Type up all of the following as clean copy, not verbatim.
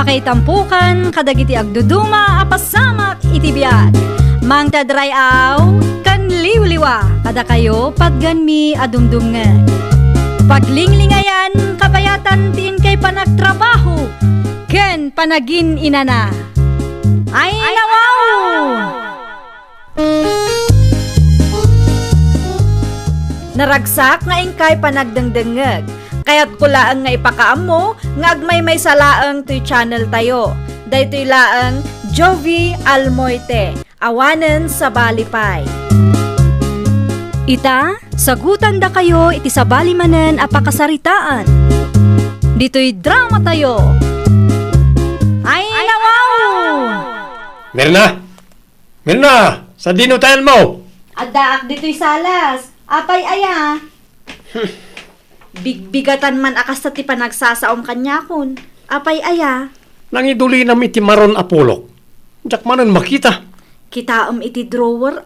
Pakaitampukan, kadagiti agduduma, apasamak itibiyat. Mang tadrayaw, kan liwliwa, kada kayo pagganmi adumdumngan. Paglinglingayan, kabayatan tiin kay panagtrabaho, ken panagin inana. Ay nawaw! Naragsak nga ingkay panagdengdengeg. Kaya't kulaang nga ipakaam mo, nga agmay salaang to'y channel tayo. Daytoy laang Jovi Almoite, awanen sa balipay. Ita, sagutan da kayo iti sa balimanen apakasaritaan. Dito'y drama tayo. Ay nawaw! Mirna! Mirna! Sa dinutan mo! Adaak dito'y salas. Apay aya. Bigbigatan man akas ta ti panagsasaom kanyakon. Apay aya. Nangiduli nam iti maron apolok. Jak manon makita. Kitaom iti drawer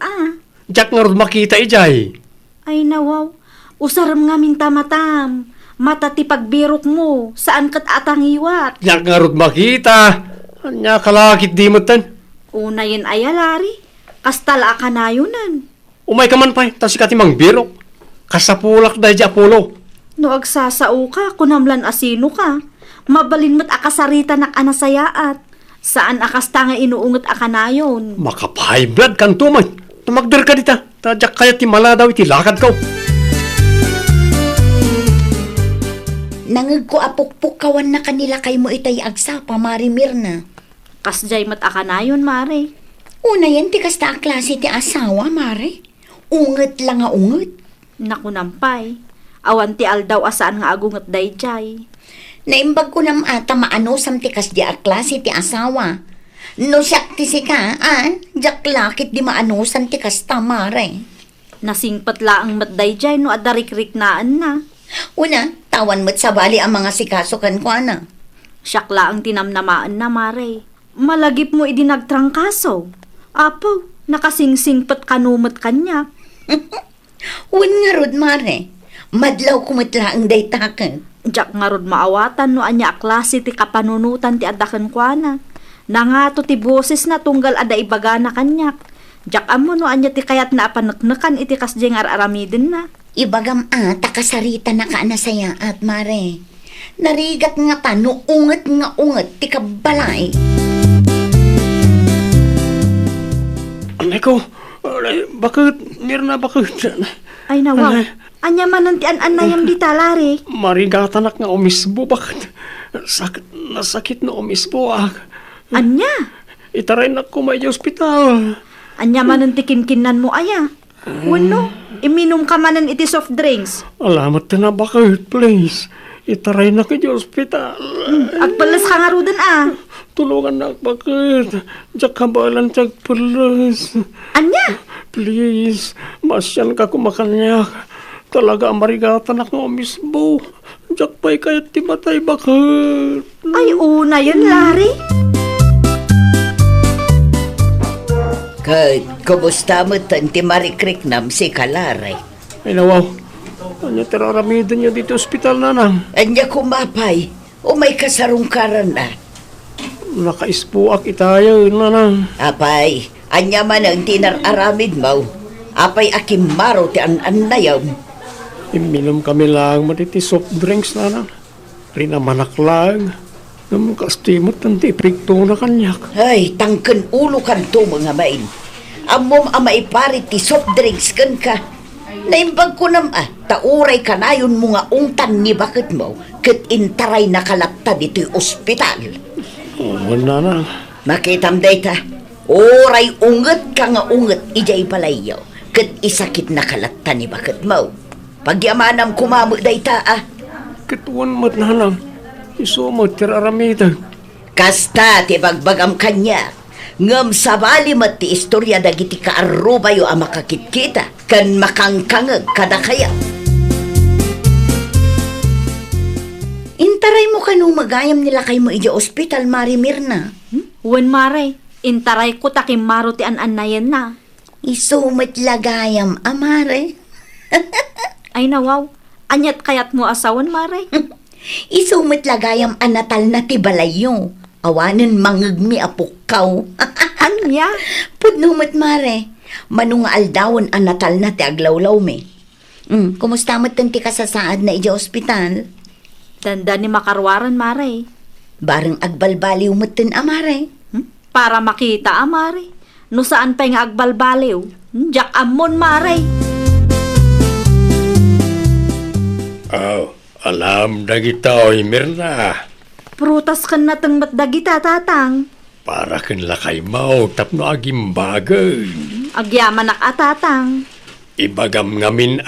Jak nga ron makita ijay. Ay nawaw. Usaram nga minta-matam. Mata ti pagbirok mo. Saan kat atangiwat? Jak nga ron makita. Anya kalakit di mo tan. Unayin aya lari. Kastala ka na yunan. Umay ka man pa'y. Tas ikatimang birok. Kasapulak dahi di apolo. No agsasao ka, kunamlan asino ka. Mabalin mo't akasarita nak anasayaat. Saan akas ta nga inuungot akanayon? Makapahigh blood kan tumay. Tumagder ka dita. Tadyak kaya timala daw iti lakad ko. Nangag ko apukpuk kawan na kanila kay mo itay agsa pa, Mari Mirna. Kasjay mo't akanayon, Mare. Una yan, ti kasta a klase ti asawa, Mari. Unget lang nga unget. Naku nampay. Awan ti aldaw asaan nga agungat dayjay. Naimbag ko nam ata maano sam ti kas di a klase ti asawa. No siyak ti sika, jak lakit di maanusan ti kasta, Mari. Nasingpat laang mat dayjay no adarikrik naan na. Una, tawan mo't sabali ang mga sikasukan ko, ana. Siyak laang tinamnamaan na, Mare. Malagip mo idinagtrangkaso. Apo, nakasingsingpat kanumot kanya. Un nga rod, Mare. Madlaw kumitla ang daytakan. Jak nga rod maawatan no anya klase ti kapanunutan ti adakan kwa na. Nangato ti boses na tunggal ada ibaga na kanyak. Jak amo no anya ti kayat na apanaknakan iti kasjeng aramidin na. Ibagam takasarita na ka na saya at, Mare. Narigat nga ta no unget nga unget ti kabalay. Anay ko. Bakit? Mirna, bakit? Ay nawaw. Anya manantian anayam di talari. Marigatanak nga umisbo. Bakit? Nasakit na umisbo. Anya? Itaray na ko may ospital. Anya manantikinkinan mo aya. Wano? Iminom ka manan iti soft drinks. Alamat na bakit, please. Itaray na kayo ospital. Agpalas ka nga rudan Tulungan na bakit. Diyak kabalan tiyag palas. Anya? Please, masyan ka kumakanyak. Talaga marigatan ako mismo. Diyak pa'y kaya't timatay bakit. Ay, una yun, Lari. Kumusta mo tanti marikrik nam si Kalare? Ay nawaw. Anya tiraramidin niya dito ospital na nang. Anya kumapay. O may kasarungkaran na. Nakaispuak itayo na nang. Apay, anya man ang tinararamid mo. Apay akimaro ti an-anayaw. Iminom kami lang matiti soft drinks na nang. Rinamanak lang. Namukastimot tanti prikto na kanyak. Ay, tangken ulo kan to mga main. Amom maipari ti soft drinks kan ka. Naimbag ko nam tauray ka na yun mga ungtan ni bakit mo. Kat intaray nakalapta dito'y ospital. Oo na nang. Makitam dayta. Oray unget ka nga unget ijay palayaw. Kat isakit nakalapta ni bakit mo. Pagyamanam kumamo dayta Kituan mat na lang. Isumot tiraramida. Kasta ti bagbagam kanya. Ngam sabali mat ti istorya dagiti kaarubayo ang makakitkita. Kan makangkangag kada kaya. Intaray mo kanong magayam nila kay mo ija ospital, Mari Mirna. Wen, Mare. Intaray ko takim maro ti an-anayan na. Isumit lagayam, Mare. Ay nawaw. Anyat kayat mo asawan, Mare. Isumit lagayam anatal na ti balayo. Awanan mangagmi apukaw. Anya? Pudnumat mare. Manunga aldawon ang natal na ti aglawlaw me. Kumusta mat ti kasasaad na ija ospital? Tanda ni makarwaran, mare. Barang agbalbaliw matin amare. Para makita, mare. No saan pa nga agbalbaliw? Jak amon, mare. Alam na kita, oy, Mirna. Prutas kan natang matdagita, tatang. Para kin lakay mo, tapno agim bagay. Agyaman tatang. Ibagam ngamin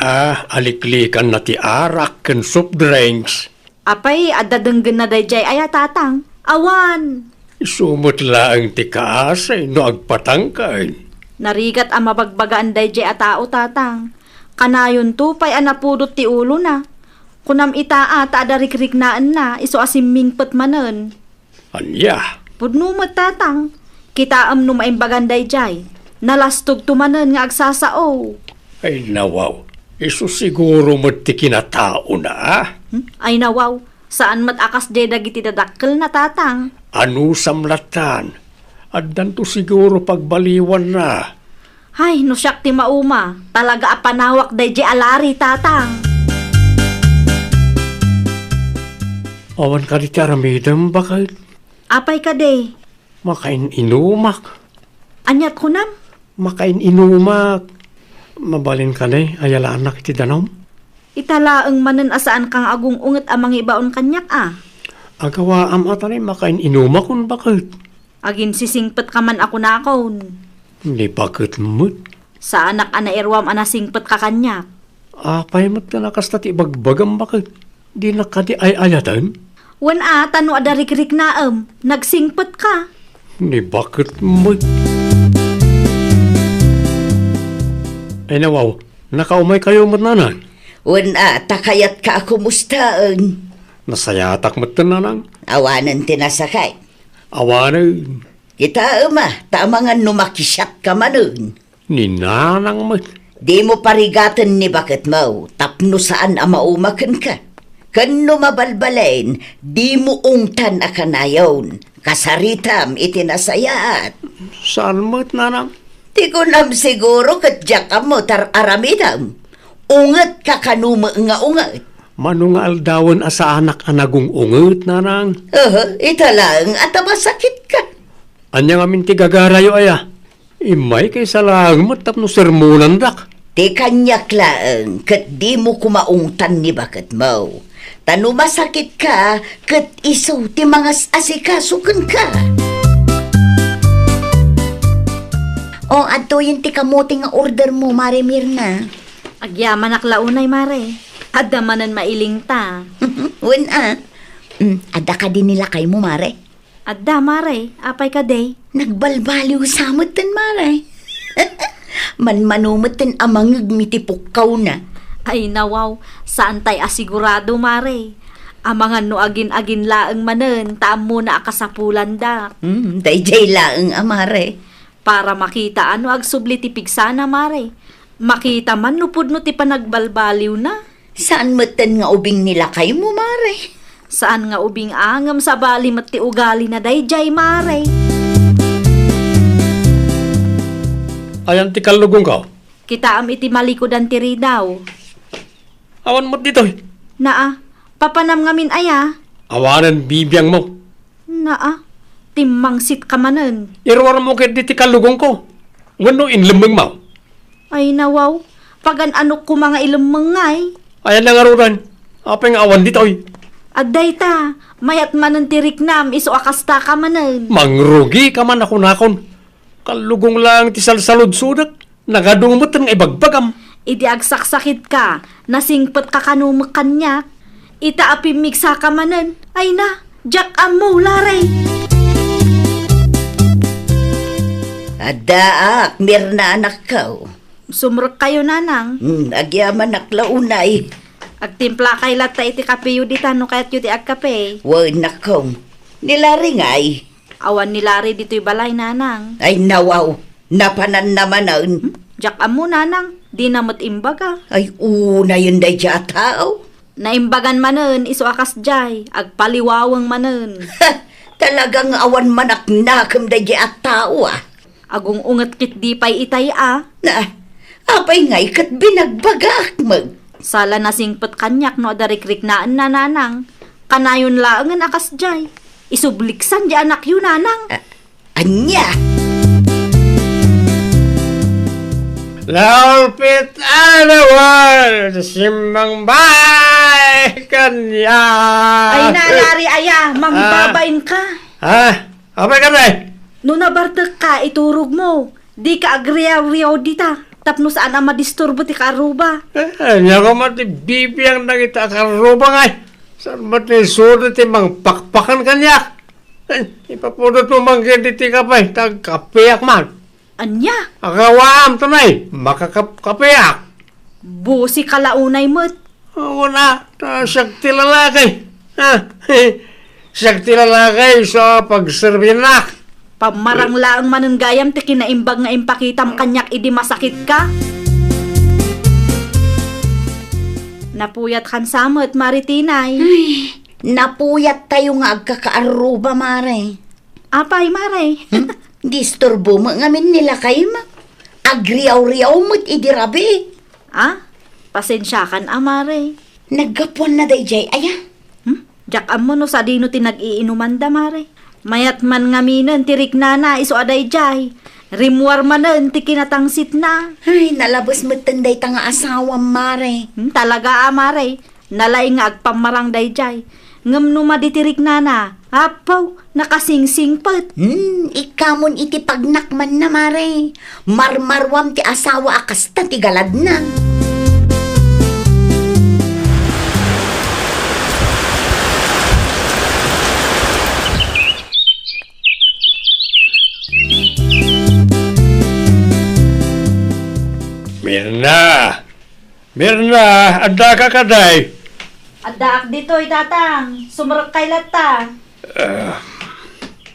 aliklikan na ti arak ken soft drinks. Apay, adadenggen na dayjay aya, tatang. Awan. Isumot laang ti kaasay no agpatangkay. Narigat ang mabagbagaan dayjay a tao, tatang. Kanayon tupay anapudot ti ulo na. Kunam itaa ta adarikrignaan na, iso asiming manen. Anya, Pudnumat, tatang. Kitaam no maimbagan dayjay. Nalastog tumanen nga agsasao. ay nawaw. Iso siguro mo ti kinatao na Ay nawaw, saan mat akas jay dagiti dadakkel na, tatang. Ano samlatan? Addan to siguro pagbaliwan na. Hay, no siyak ti mauma. Talaga apanawak dayjay alari, tatang. Awan ka di taramidam bakit? Apay ka day. Makain inumak. Anyat ko nam. Makain inumak. Mabalin ka na ayala anak iti danom. Italaang manen asaan kang agung unget amang ibaon kanyak Agawa am atanay makain inumak kung bakit? Agin sisingpet ka man ako nakon. Hindi bakit mo't. Sa anak ana irwam anasingpet ka kanyak. Apay mo't ka nakastati bagbagam bakit? Di na ka di ay ayatan? Wan tano adarikrik naam. Nagsingpet ka. Hindi bakit mo't. Ay nawaw, nakaumay kayo mo't nanan. Takayat ka ako mustaan. Nasayatak mo't nanang. Awanan tinasakay. Awanay, Kita tamangan numakisyat ka manun. ni nanang mo't. Di mo parigatan ni bakit mo, tapno saan amaumakan ka. Kan mabalbalain, di mo ungtan akanayon. Kasaritam itinasayat. Saan mo't nanang? Di ko nam siguro kat jakam mo tar aramidam. Ungat ka kanuma nga ungat. Manungal dawon asa anak anagong unget nanang. Italang at masakit ka. Anya nga minti gagarayo aya. Imay kay salang mo't tapno sermonan dak. Di kanyak laang kat di mo kumaungtan ni bakit mo. Tano masakit ka kat iso ti mga asikasukan ka. O adto yung ti kamote nga order mo, Mare Mirna. Agyaman aklaunay, mare. Adda manen mailing ta. Ada ka din nila kay mo, Mare. Adda, mare. Apay ka day. Nagbalbaliw samot tan, Mare. Manmanumot tan amang mitipukkaw na. Ay nawaw, saan tay asigurado, mare? Amangan no agin-agin laeng manen, taam mo na akasapulan da. Dayjay laang, Mare. Para makita ano agsubli ti pigsana, mare. Makita man nupod no ti panagbalbaliw na. Saan matan nga ubing nila kay mo, Mare? Saan nga ubing angam sa bali mat ti ugali na dayjay, mare. Ayan ti kalugong ka. Kita am iti malikodan ti ridaw. Awan mo't dito. Naa, papanam ngamin aya. Awanan bibiyang mo. Naa, timmangsit ka manen. Irwar mo kaya di ti kalugong ko. Ngano inlimang mo. Ay nawaw, pagan anok ko mga ilumangay. Ayan lang aruran. Apay nga awan dito. Adday ta, mayat manen tirik nam, iso akasta ka manen. Mangrugi ka man ako nakon. Kalugong lang ti salsalod sudak. Nagadungmot ng ibagbagam. Idi agsaksakit ka, nasingpet ka kanumak kanyak. Ita apimigsa ka manen. Ay na, jak amo laray. Adaak, Mirna anak ka. Sumrek kayo nanang. Agyaman aklaunay. Agtimpla kay lata iti kapeyo di tano kayat yu ti agkape. Wan nakong. Nilaringay. Awan ni Larry dito'y balay nanang. Ay nawaw. Napanan naman nun. Jak amo nanang, di namot imbaga. Ay una yun day siya tao. Naimbagan manen, iso akas jay, agpaliwawang manen. Talagang awan manak nakam da di at tao Agong unget kit di pay itay Na, apay ngay kat binagbagak mag. Sala na singpet kanyak no adarikrik naan nanang. Kanayon laangan akas jay. Isubliksan di anak yun nanang. Anya, Laulpit anawal, simbang bay kanya. Ay nalari aya, mangbabain ka. Ha? Apa ka na? No nabartek ka, iturog mo. Di ka agriyaw-riyaw dita. Tapno saan ang madisturbo ti karuba. Nya ko mati bibiyang na kita karuba nga. Saan mati surdo ti mang pakpakan kanya. Ipapudot mo mang ganditi ka pa, tagkapiyak man. Anya, Akawaam tunay, makakapiyak. busi kalaunay mo't. Wala, sakti lalaki. Ha? Sakti lalaki sa pagserbinak. Pamarang laang manunggayam ti kinaimbag nga impakitam kanyak idi masakit ka. Napuyat kan samot, maritinay. napuyat tayo nga agkakaaruba, mare. Apay, maray. Disturbo mo ngamin nila kayo ma. Agriyaw-riyaw mo't idirabi. Ah, pasensya kan, maray. Naggapuan na day jay, aya. Jak mo no sa dino ti nag-iinuman da, maray. Mayat man ngaminan ti riknana iso aday jay. Rimwar manen ti kinatangsit na. Ay, nalabas mo tanday tanga asawang, mare. Talaga, maray. Nalay nga agpamarang day jay. Ngam no maditirik na. Apaw, nakasingsingpet. Ikamon iti pagnakman na, mare. Marmarwam ti asawa akas ta ti galad na. Mirna, ada ka kaday. Adaak dito'y tatang. Sumarak kay lata.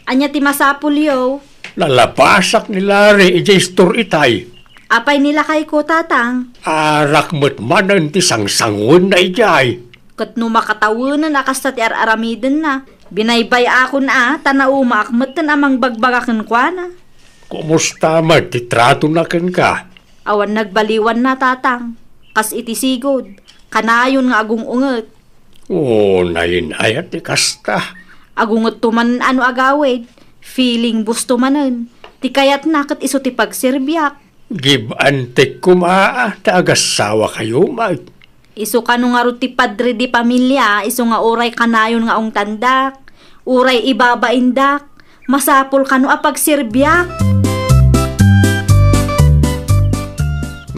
Anya ti masapulyo. Lalapasak ni Larry, ijay-store itay. Apay nila kay ko tatang. Arak mo't manan ti sangsangon na ijay. Kat no makatawunan akas ta ti aramiden na. Binaybay ako na tanauma akmeten amang bagbagaken kwa na. Kumusta man, titrato na ken ka? Awan nagbaliwan na tatang. Kas iti sigod. Kanayon nga agung unget. Oo, nainayat ti kasta. Agungot tuman ano agawid. Feeling gusto manen. Ti kayat na kat iso ti pagserbiak. Give and take kumaa, taagasawa kayo, mag. Iso ka nung nga ti padre di pamilya, iso nga uray kanayon nga ong tandak, uray ibabaindak, masapol ka no apagserbiak.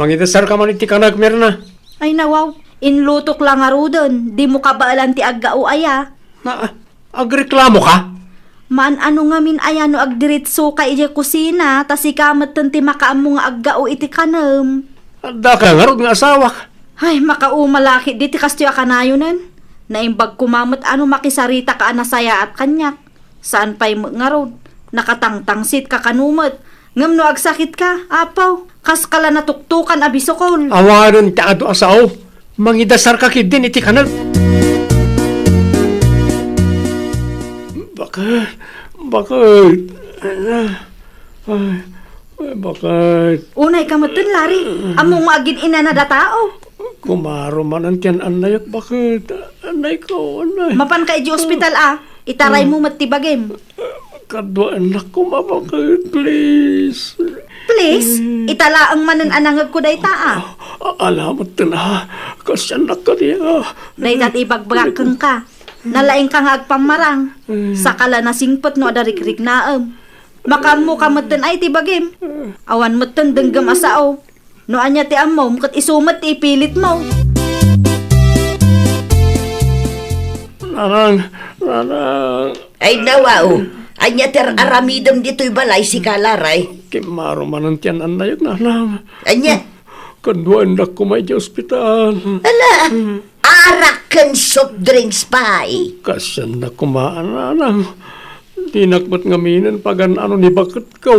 Mangitasar ka man iti kanag, Mirna. Ay nawaw, inlutok lang nga rudon, di mo kabaalan ti agga o aya. Na, agreklamo ka? Maan ano nga min aya no agdiritso ka iti kusina, tas ikamat ti makaamo nga agga o iti kanam. Anda ka nga nga asawa ka. Ay, makaumalaki di ti kastyo kanayonan. Naimbag kumamot ano makisarita ka anasaya at kanyak. Saan pa'y nga rod? Nakatangtangsit ka kanumot. Ngam no agsakit ka, apaw. Kas kala natuktukan abisokol. Awaron ti ado asaw. Mangidasar ka kid din iti kanag. Bakit? Bakit? Unay kamutin, Lari. Among agin ina na da tao. Kumaro man ang tiyan anay. Bakit? Anay ko, anay. Mapan ka iji ospital itaray mo matibagim. Kadwa anak ko, bakit? Please. Please, itala ang manan anangag ko day taa. Alamat na. Kasyanak ka niya. Day tat ibagbagakang ka. Nalaing ka nga agpamarang. Sakala na singpot no adarikrik naam. Makamu kamutin ay tibagim. Awan mutin denggam asao. No anya ti ammo, kat isumat ipilit mo. Nanang. Ay nawao, anya ter aramidam dito'y balay si Kalaray. Kimaro man ang tiyan anay. Nanang. Anya, Kadwa anak ko may di ospital. ala, arakan soft drinks pa Kasyan na kumaan, nanang. Di nakmat ngaminan pagan ano ni bakit ka.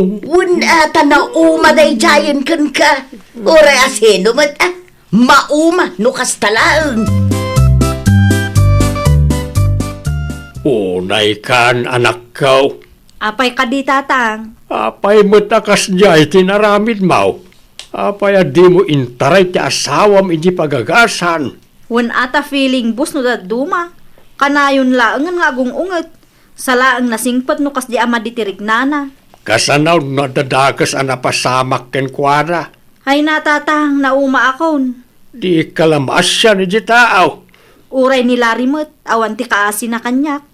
Ata na umaday jayan kan ka. Ora aseno mat mauma no kastalaan. Unay kan, anak ko. Apay ka di tatang. Apay mo takas jay tinaramid mo. Apay di mo intaray ti asawam iti pagagasan. Wen ata feeling bus no duma. Kanayon laangan nga agungunget. Sa laang nasingpot no kas di ama ditirig nana. Kasanaw na dadakas ang napasamak ken kwara. Hay na tatang, nauma akon. Di kalamasya ni di tao. Uray ni Larimot, awan ti kaasi na kanyak.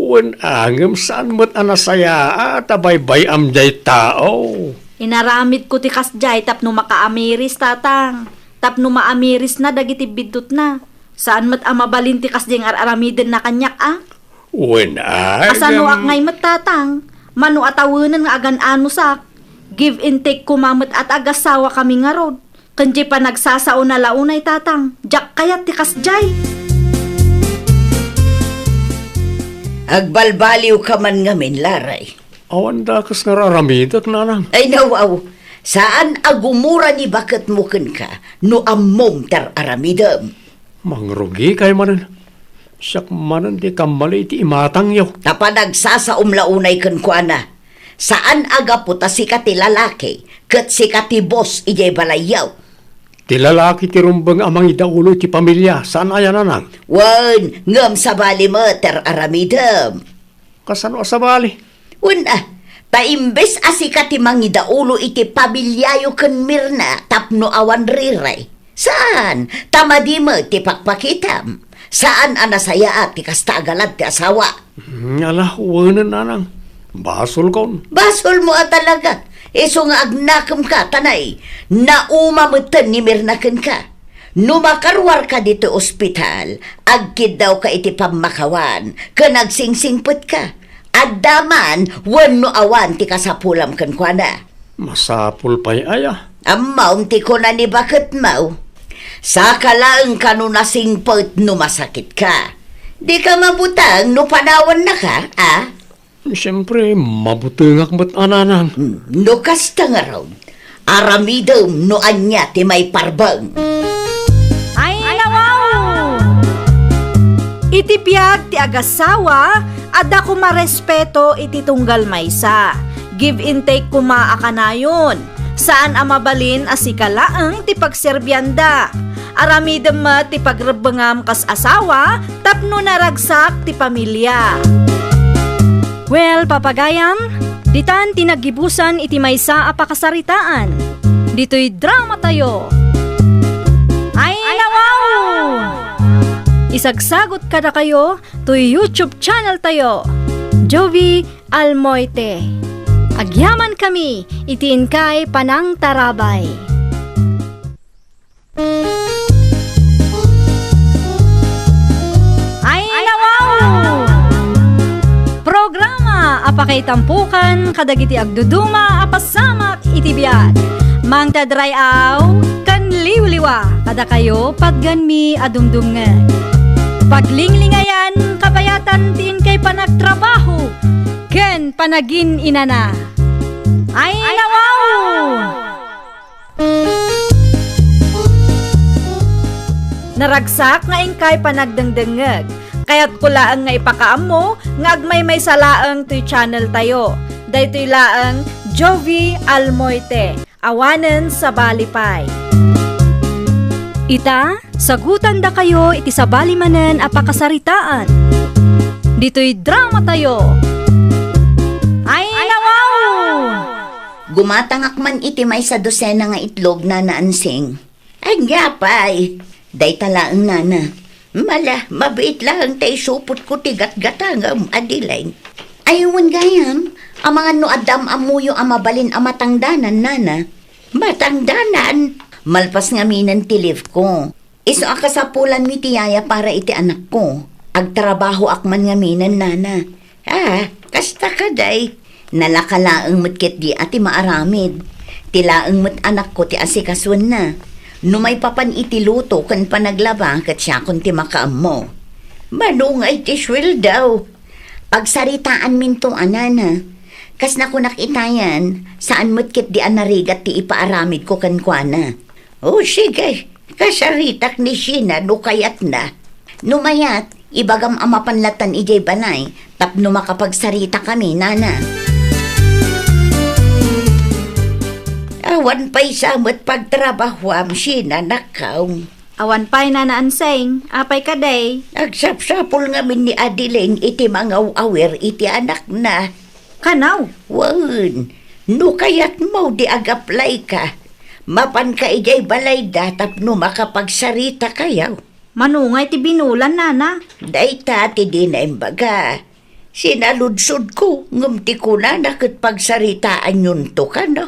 Wen angem saan mo't anasaya at abaybay amday tao. Inaramid ko ti kasjay tapno makaamiris tatang. Tapno maamiris na dagiti bidot na. Saan mat amabalin ti kasjay aramiden na kanyak Wen angem... Asano ak ngay mat tatang. Mano atawanan nga agan anusak. Give and take kumamot at agasawa kami nga rod. Kanji pa nagsasao na launay tatang. Jak kayat ti kasjay. Agbalbaliw ka man ngamin, Laray. Awan dakas nga raramidak nanang. Ay nawaw, saan agumura ni bakit mo ka no ammom tar aramidam? Mangrugi kay manan. Siyak manan di kamali iti imatang yaw. Napanagsasaom launay kan kuana. Saan aga puta si kati lalaki, kat si kati boss ijay balayaw. Ti lalaki ti rumbang amang idaulo ti pamilya. Saan ayan nanang? Wan, ngam sa bali mo tar aramidam. Kasano sa bali? Wan taimbes asika ti mangidaulo iti pamilyayo kan mirna tapno awan riray. Saan? Tamadi mo ti pakpakitam. Saan anasaya at ti kastagalat ti asawa? Ala, wanan nanang. Basol kon. Basol mo talaga. Iso nga agnakam ka, tanay. Naumamutan ni mirnakan ka. Numakarwar ka dito ospital, agkid daw ka iti pamakawan, ka nagsingsingput ka. Adaman, wano awan ti kasapulam kan kwa na. Masapul pa'y aya. Amaw ti ko na ni bakit mau. Sa kalaang ka no nasingput no masakit ka. Di ka mabutang no panawan na ka, Siyempre, mabutungak mo't ananang. No kasta nga raw. Aramidom no anya ti may parbang. Ay, nawaw! Iti biyag ti agasawa, ada ko marespeto iti tunggal maysa. Give and take kumaakanayon. Saan amabalin asikalaang ti pagserbyanda. Aramidem ma ti pagrebengam kas asawa, tapno naragsak ti pamilya. Well, papagayam, ditan tinagibusan iti maysa a pakasaritaan. Dito'y drama tayo. Ay, nawaw! Isagsagot kada kayo to YouTube channel tayo. Jovi Almoite. Agyaman kami, itiin kay Panang Tarabay. Ay, nawaw! Programa apakay tampukan kadagiti agduduma apasamak iti biag. Mang tadrayaw kan liwliwa kada kayo pagganmi adumdumngan. Paglinglingayan kabayatan tiin kay panagtrabaho ken panagin inana. Ay, nawaw! Naragsak nga ingkay panagdengdengeg. Kaya't kulaang nga ipakaam mo, nga agmay may salaang to'y channel tayo. Daytoy laang Jovi Almoite, awanen sa balipay. Ita, sagutan da kayo iti sa balimanen apakasaritaan. Dito'y drama tayo. Ay, nawaw! Gumatangak man iti may sa dosena nga itlog na naansing. Ay nga pa'y, day talaang nana. Mala, mabait lang tayo supot ko tigat-gatangam, adilain. Ayawan gayam, ang mga no adam amuyo amabalin amatangdanan, nana. Matangdanan? Malpas nga minan tilif ko. Iso akasapulan mi tiyaya para iti anak ko. Agtrabaho akman nga minan, nana. Kasta ka day. Nalakalaang matkit di ati maaramid. Tilaang mat anak ko ti asikaswan na. Numay papan itiluto kan panaglaba kat siya kun ti makaam mo. Manungay ti swil daw. Pagsaritaan minto anana. Kas na ko nakitayan, saan matkit di anarigat ti ipaaramid ko kan kuana. Sige, kasaritak ni Sheena no kayat na. Numayat, Ibagam ama panlatan ijay banay, tapno makapagsarita kami, nana. Awan pa'y samot pagtrabahuam sina nakaw. Awan pa'y nanaanseng, apay kaday. Nagsapsapol ngamin ni Adeline iti mga awer iti anak na. Kanaw, Wan, no kayat mo di agaplay ka. Mapan ka ijay balay da tapno makapagsarita kayaw. manungay ti binulan nana. Dayta ti di na imbaga. Sinaludsod ko, ngumti ko na nakit pagsaritaan yun to ka, no?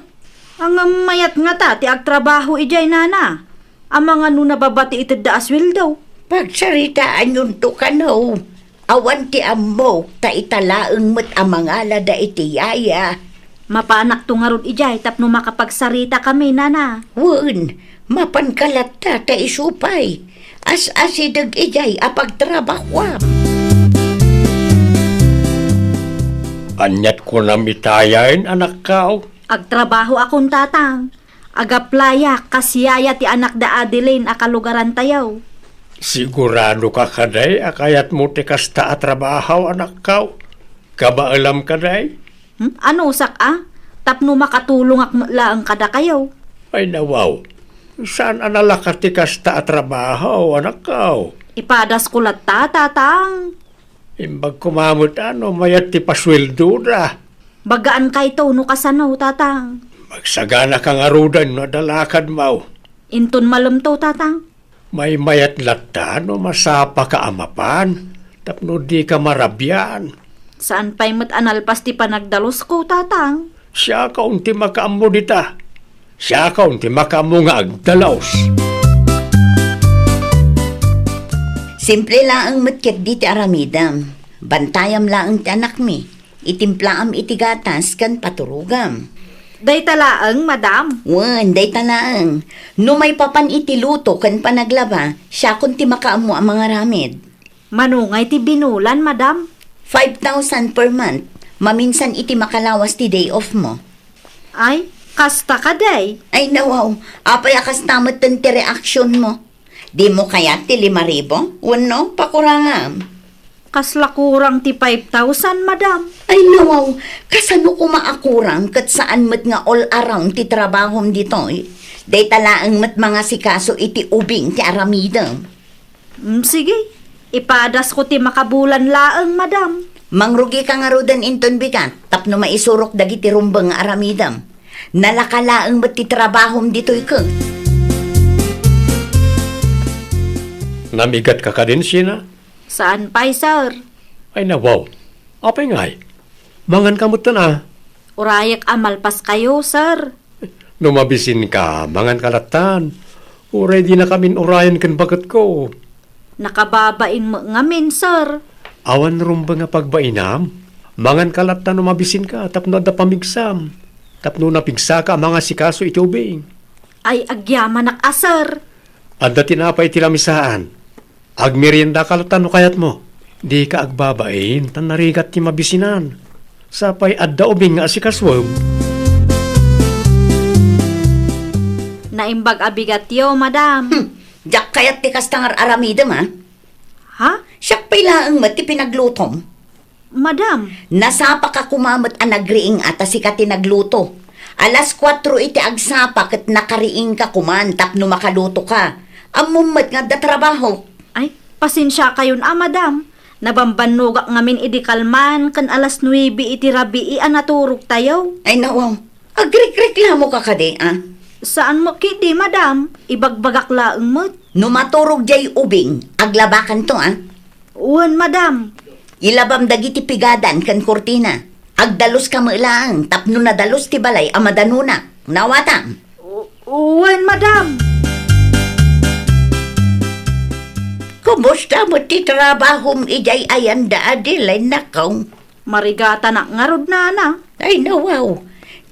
Ang mayat nga ta, ti agtrabaho ijay nana. Ang mga nababati itid da aswil daw. Pagsaritaan yun to ka, no? Awan ti ammo, ta italaang mat amangala da iti yaya. Mapaanak to nga rod ijay, tapno makapagsarita kami nana. Wan, mapankalat ta isupay. As-asidag ijay apagtrabahwam. Anyat ko na mitayain, anak kao. Agtrabaho akong tatang. Agaplaya, kasiyaya ti anak da Adeline akalugaran tayaw. Sigurado ka kaday, akayat mo ti kasta at trabaho, anak kao. Kabaalam kaday? Ano sak Tapno makatulong akmala ang kada kayaw. Ay nawaw, saan analaka ti kasta at trabaho, anak kao? Ipadas ko latta, tatang. Imbag kumamot mayat ti pasweldo da. Bagaan kay to no kasanaw, tatang. Magsagana kang arudan na dalakad mau. Inton malam to, tatang. May mayat latta masapa ka amapan. Tapno di ka marabyan. Saan pa'y mat-analpas ti panagdalos ko, tatang? Siya ka unti makaamo dita. Siya ka unti makaamo nga agdalaos. Simple lang ang matkit di ti aramidam. Bantayam lang ang ti anak mi. Itimplaam iti gatas kan paturugam. Day talaang, madam. Wan, day talaang. No may papan iti luto kan panaglaba, siya kun ti makaamo ang mga ramid. Manungay ti binulan, madam. 5,000 per month. Maminsan iti makalawas ti day off mo. Ay, kasta ka day. Ay nawaw, apay akas tamat ti reaksyon mo. Di mo kaya ti 5,000? Wano, pakurangam. Kasla kurang ti 5,000, madam. Ay nawaw, kasano ko maakurang kat saan mat nga all around ti trabahom dito eh. Day talaang mat mga sikaso iti ubing ti aramidam. Sige, ipadas ko ti makabulan laang, madam. Mangrugi ka nga rodan inton bigat, tapno maisurok dagiti rumbang aramidam. Nalakalaang mat ti trabahom dito ikot. Namigat ka ka din sina? Saan pa'y, sir? Ay nawaw, apay ngay. Mangan kamot na. Urayak amalpas kayo, sir. Numabisin ka, mangan kalatan. Uray di na kamin urayan kan bagat ko. Nakababain mo ngamin, sir. Awan rumba nga pagbainam. Mangan kalatan numabisin ka, tapno da pamigsam. Tapno napigsa ka mga sikaso itubing. Ay, agyaman sir. Anda tinapay tilamisaan. Agmerienda kalatan no kayat mo. Di ka agbabain, tan narigat ti mabisinan. Sapay adda ubing nga asikaswag. Naimbag abigat yo, madam. Diyak kayat ti kastangar aramidam ha? Ha? Siyak pailaang mat ti pinaglutom. Madam, Nasapa ka kumamot ang nagriing ata si ka tinagluto. Alas 4 iti agsapa kat nakariing ka kuman tapno makaluto ka. Amumat nga da trabaho. ay, pasensya kayon madam. Nabambanugak ngamin idikalman kan alas 9 iti rabii naturog tayo. Ay nawaw, agrik-reklamo ka kade Saan mo kiti, madam? Ibagbagak laang mo. No maturog jay ubing, aglabakan to Uwan, madam. Ilabam dagiti pigadan kan kurtina. Agdalos ka mo lang, tapno na dalos ti balay amadanuna. Nawatang. Uwan, madam. Kumusta mo ti trabahom ijay ayan da Adeline nakaw? Marigata na ngarod na. Ay nawaw,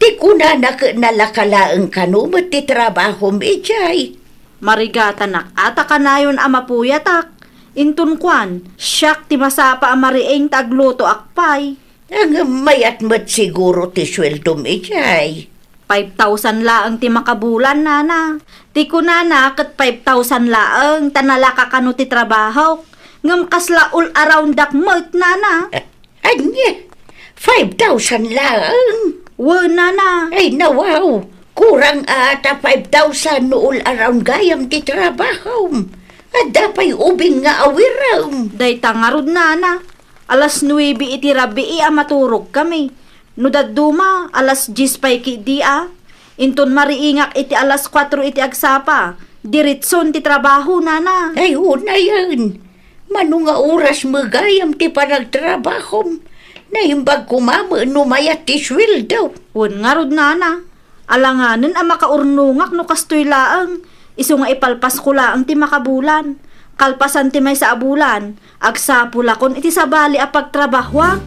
ti kuna nalakalaang kano mo ti trabahom ijay. Marigata na ata kanayon amapuyatak. Intun kwan, siyak ti masapa amariing tagluto akpay. Ang mayat mo't siguro ti sweldom ijay. 5,000 laang ti makabulan, nana. Ti kunana kat 5,000 laang tanala ka kano ti trabaho. ngam kasla all around dak mo't nana. Anya, 5,000 lang. Wo nana. Ay, nawaw. Kurang ata 5,000 nool around gayam ti trabaho. At dapay ubing nga awiram. Day tangarod nana. Alas 9 iti rabi maturog kami. Nudaduma alas 10 pay ki di Inton mariingak iti alas 4 iti agsapa. Diritson ti trabaho nana. Ay, una yan. Mano nga oras magayam ti panagtrabaho. Naimbag kumama numayat ti sweldo. Wan nga rod nana. Alanganan ang makaurnungak no kastoy laang. Isu nga ipalpas ko laang ti makabulan. Kalpasan ti may sa abulan. Agsapula kon iti sabali a pagtrabahwa.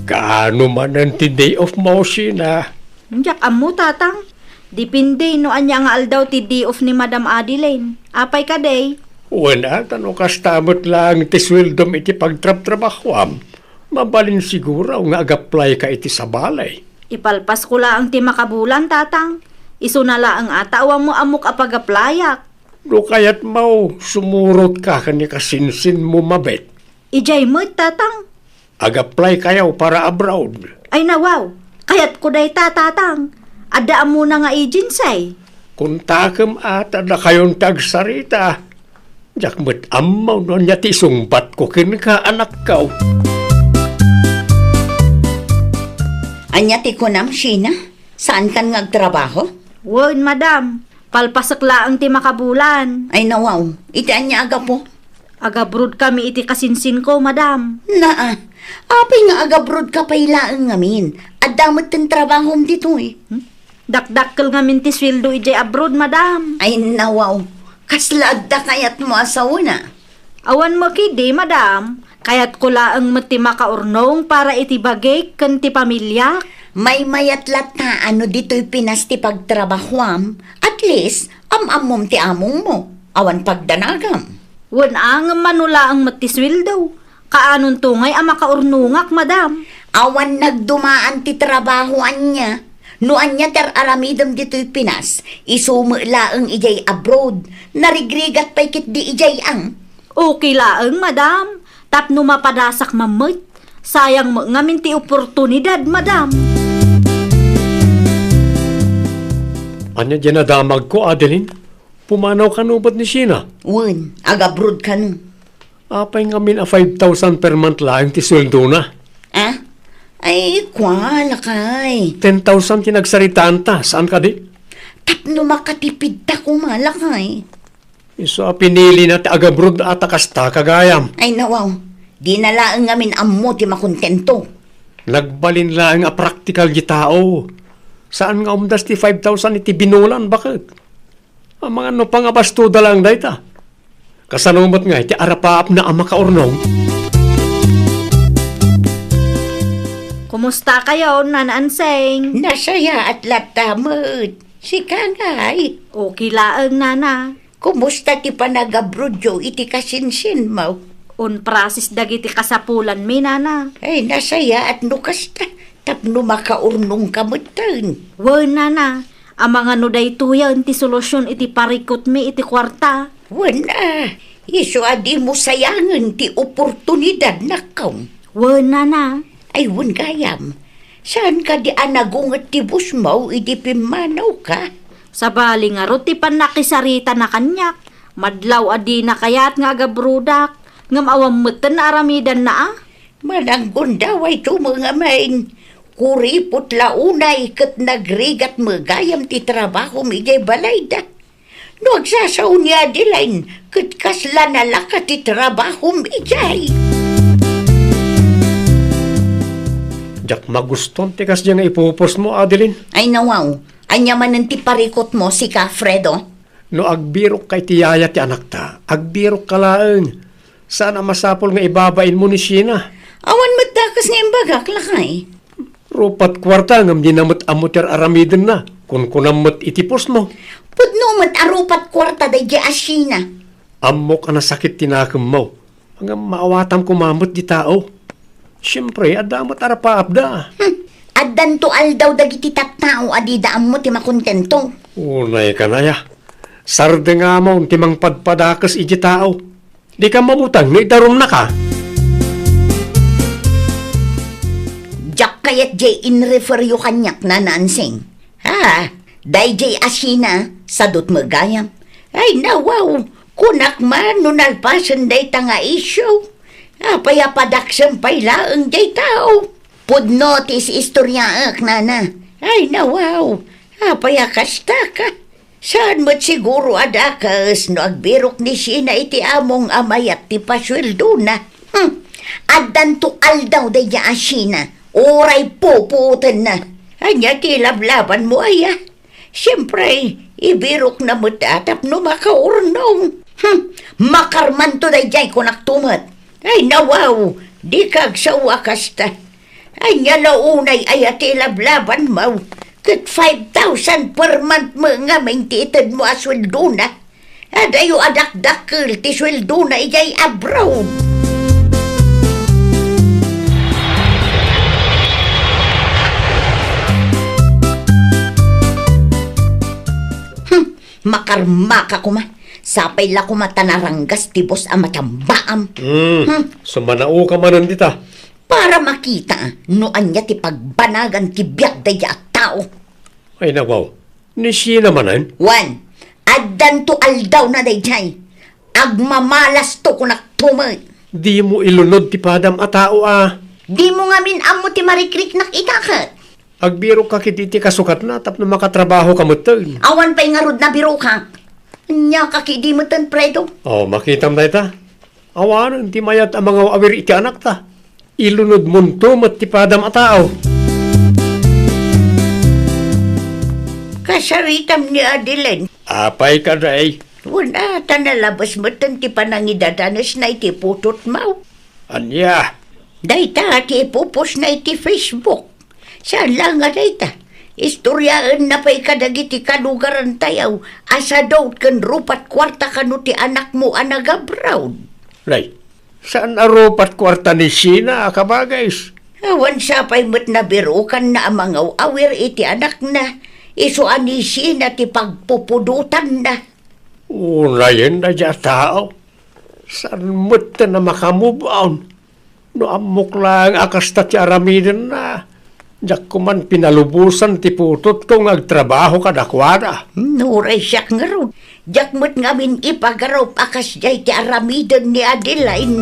Kaano man ang ti day off mo sina? Diyak amo tatang. Dipinde no anya nga aldaw ti day off ni Madam Adeline. Apay ka day. Wala, tanong kastamot lang ti swildom iti pagtrab-trabahwam. Mabalin siguro nga ag-apply ka iti sa balay. Ipalpas ko laang ti makabulan tatang. Isu na laang atawang mo amok a pag-aplayak. No kaya't mau, sumurot ka kani kasinsin mo mabet. Ijay mo tatang. Ag-apply kayaw para abroad. Ay nawaw. Kayat ko day tatang. Adaan mo na nga agency. Kung takem ata na kayong tagsarita, jak met amaw no niya ti sungbat ko kin ka anak kaw. Anya ti kunam, Sheena? Saan kan ngagtrabaho? Wan, madam. Palpasak laang ti makabulan. Ay, nawaw. Iti anya aga po? Agabrod kami iti kasinsin ko, madam. Naa, apay nga agabrod ka pa ilaang ngamin. At damot tin trabaho dito eh. Dakdakkel nga minti sweldo ijay abroad, madam. Ay, nawaw. Kaslaad da kayat mo asawa na. Awan mo kidi, madam. Kayat ko laang mati makaurnong para iti bagay kan ti pamilya. May mayat lata ano dito'y Pinas ti pagtrabahoam. At least, amamom ti among mo. Awan pagdanagam. Wan ang manula ang mati sweldo. Kaanon tungay ang makaurnungak, madam. Awan nagdumaan ti trabahoan niya. Noan niya ter aramidam dito'y Pinas. Isumula ang ijay abroad. Narigrigat pa'y kit di ijay ang. Okay laang, madam. Tapno mapadasak mamit. Sayang mo nga minti oportunidad, madam. Anya dyan na damag ko, Adeline? Pumanaw ka nubat ni Sheena. Wen, agabroad ka nun. Apay nga min a 5,000 per month lang ti sweldo na. Ah? Ay, kwala kay. 10,000 tinagsaritaan ta. Saan ka di? Tapno makatipid ta kumalakay. Iso pinili na ti agabrod at akasta kagayam. Ay, nawaw. Di na laang ngamin ammo ti makontento. Nagbalin lang a practical di tao. Saan nga umdas ti 5,000 iti binulan? Bakit? Ang mga no pang abastuda lang dahi ta. Kasalumot nga iti arapaap na ang makaurnong. Kumusta kayo, nananseng? Nasaya at latamot. Si Kangay. Okay laang, nana. Kumusta ti panagabrodyo iti kasinsin mo? Un prasis dagiti kasapulan mi, nana. Ay, nasaya at nukasta. Tapno makaurnong kamutan. Wan, nana. Ang mga nuday tuyan ti solusyon iti parikot mi iti kwarta. Wala. Iso adi mo sayangan ti oportunidad na kaw. Wan, nana. Ay, wan gayam. Saan ka di anagungat ti bus mo, idi pimanaw ka? Sa bali nga ro ti panakisarita na kanyak. Madlaw adi na kayat nga agabrudak. Ngam awam mutan na aramidan na Mananggon daw ay ito mga main. Kuripot launay kat nagrigat magayam ti trabaho mi jay balay da. No agsasaw niya dilain kat kasla nalaka ti trabaho mi jay. Jak maguston ti kas dyan nga ipupos mo, Adeline. Ay nawaw, anya man ti parikot mo si Kafredo. No agbirok kay ti yaya ti anak ta. Agbirok ka lang. Sana masapol nga ibabain mo ni Sheena. Awan magdakas nga imbagak lakay. Rupat kwarta ngam di namot amuter aramiden na. Kun kunamot itipos mo. Pudno mat arupat kwarta day di asina. Ammo ka na sakit tinakam mo. Hanggang maawatam kumamot di tao. Siyempre, adamot arapaapda. Addan to aldaw dagiti tattao adidaan mo ti makontento. Unay ka na ya. Sarde nga mo, timang padpadakas iji tao. Di ka mabutang, naidarom na ka. Jak kayat jay in-refer yu kanyak na nansing. Ha, day jay asina, sadot magayam. Ay nawaw, kunak man nunalpasan day tanga isyo. Apaya padaksam pay laang jay tao. Pud notice istoryaak nana. Ay nawaw, apaya kasta ka. Saan mo't siguro adakas no agbirok ni Sina iti among amayat ti pasweldo na. Adan to aldaw day ya asina. Oray puputan na. Anya ti lablaban mo aya. Siyempre, ibirok na mo't atap no makaurnong. Makarman to day jay kunak tumat. Ay nawaw, di kag sa wakasta. Anya launay ayati lablaban mo. Kat 5,000 per month mo nga maintitid mo asweldo na. Adayo adakdakil ti sweldo na ijay abroad. Makarmaka ko ma. Sapay la ko matanaranggas ti boss ang matambaam. Sumanao ka manan dita. Para makita no anya ti pagbanagan ti biyak daya at tao. Ay nawaw, ni Sina manan? One, addan to aldaw na dayjay. Agmamalas to kunak tumay. Di mo ilunod ti padam a tao Di mo nga min amo ti marikrik nak ikakat. Agbiro ka kititi kasukat na tap na makatrabaho ka mutin. Awan pa'y nga rod na biro ka. Anya kakidi mo tan predo. Oh, makitam na ita. Awanan, ti mayat ang mga awir iti anak ta. Ilunod munto mat ti padam a tao. Kasaritam ni Adeline. Apay ka day. Wala, tanalabas mo tan ti panangidadanas na iti putot mo. Anya, Dayta ti pupos na iti Facebook. Saan lang nga dayta? Istoryaan na pa'y kadagiti kalugaran tayaw. Asa daw kan rupat kwarta kanu ti anak mo anagabraw. Ray, saan aropat kwarta ni Sina kabagays? Awan sa pa'y mat nabirukan na amangaw awir iti anak na. Iso anisi na ti pagpupudutan na. Unayin na dya tao. Saan mo't na makamove on? No amok lang akasta ti aramidan na. Diyak ko man pinalubusan ti putot kong agtrabaho kadakwada. Nuray siyak nga ron. Diyak mo't ngamin ipagaraw akas jay ti aramidan ni Adeline.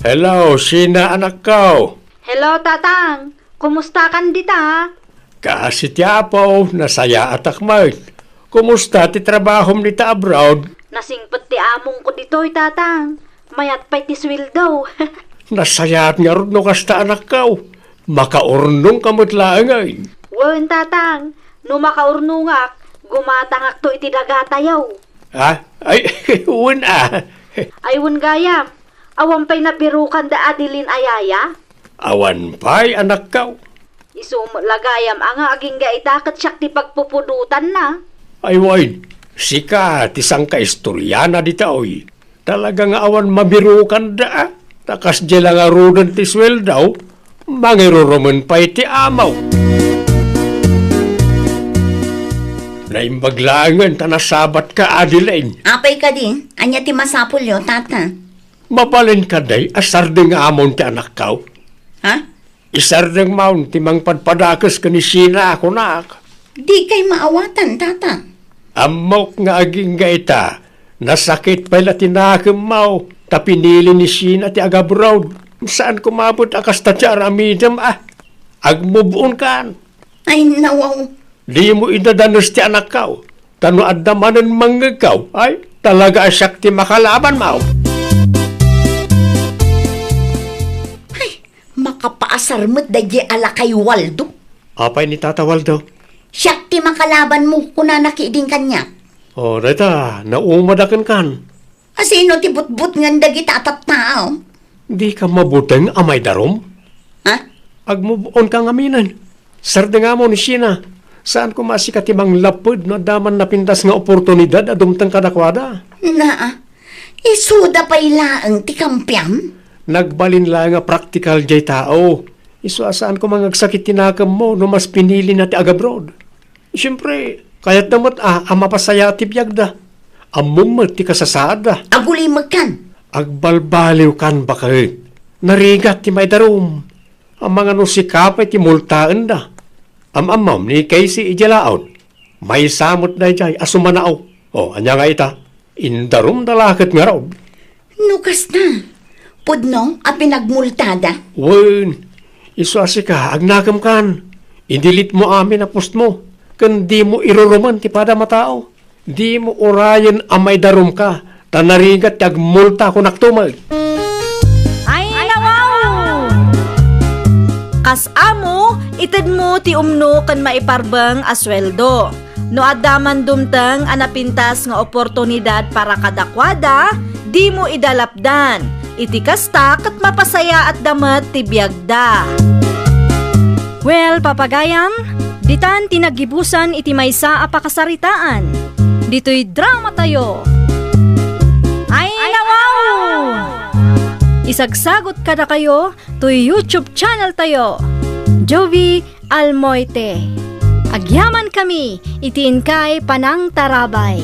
Hello, Sina anak ko. Hello, tatang. Kumusta kan dita? Kasi ti apaw, nasaya at akmay. Kumusta ti trabahom ni ta abroad? Nasingpot ti among ko dito'y tatang. Mayat pa'y ti sweldo. Nasaya at nga rin no kasta anak ko. Makaurnong kamot laangay. Wen tatang, no makaurnungak, gumatangak to iti dagatayaw. Ha? Ay, uwan Aywan gayam, awan pa'y nabirukan da Adeline ayaya. Awan pa'y anak ko. Lagayam ang aging gaitakat siyak ti pagpupudutan na. Ay, wain. Sika, tisang kaistoryana dita, oy. Talagang awan mabirukan da. Takas di lang arudan ti sweldaw, mangiruruman pa iti amaw. Naimbaglangan ta nasabat ka, Adeline. Apay ka din, anya ti masapul yo, tata. Mapalin ka day, asar ding amon ti anak kaw. Ha? Isar ding maun, timang padpadakas ka ni Sina ako nak. Di kay maawatan, tata. Amok nga aging gaita, nasakit pala tinakam mau, tapinili ni Sina ti agabroad. Saan kumabot akas ta ti aramidam agmubuon kan. Ay, nawaw. Di mo idadanos ti anak kaw. Tano addamanan manggagaw, ay talaga asyak ti makalaban mau. Ay, makapaasar mo't dadya ala kay Waldo. Apay ni Tata Waldo? Siyak ti makalaban mo kuna nakiding kanya. O, reta, naumadakan kan. Asino ti butbut nga dagita atat tao? Di ka mabuteng amay darom? Ha? Agmubuon kang aminan. Sarda nga mo ni Sina. Saan ko masikatimang lapod no daman napintas nga oportunidad adumtang kadakwada? Na, isuda pa ilaang ti kampyam? Nagbalin lang nga practical jay tao. Iso asaan ko mga agsakit tinakam mo no mas pinili na ti agabroad. Siyempre, kaya't namat mapasaya ti biyag da. Amumot ti kasasada. Aguli magkan. Agbalbaliw kan bakit. Narigat ti may darum. Ang mga nusikapay ti multaan da. Amam ni Casey ijalaon. May samot na jay asumanaaw. O, anya nga ita. Indarum dalakit nga raw. Nukas na. Pudno, a pinagmultada. Wen, iso asika, agnagam kan. Indilit mo amin na post mo. Kan di mo iruruman ti pada matao. Di mo orayan amay darum ka. Tanarigat ti agmulta ko naktumag. Ay, nawaw! Kas amo, ited mo ti umno kan maiparbang asweldo. No adaman dumtang anapintas nga oportunidad para kadakwada, di mo idalapdan. Iti kasta kat mapasaya at damat ti biyagda. Well, papagayam, ditan tinagibusan iti maysa a pakasaritaan. Dito'y drama tayo. Ay, nawaw! Isagsagot ka na kayo to YouTube channel tayo. Jovi Almoite. Agyaman kami, itiin kay Panang Tarabay.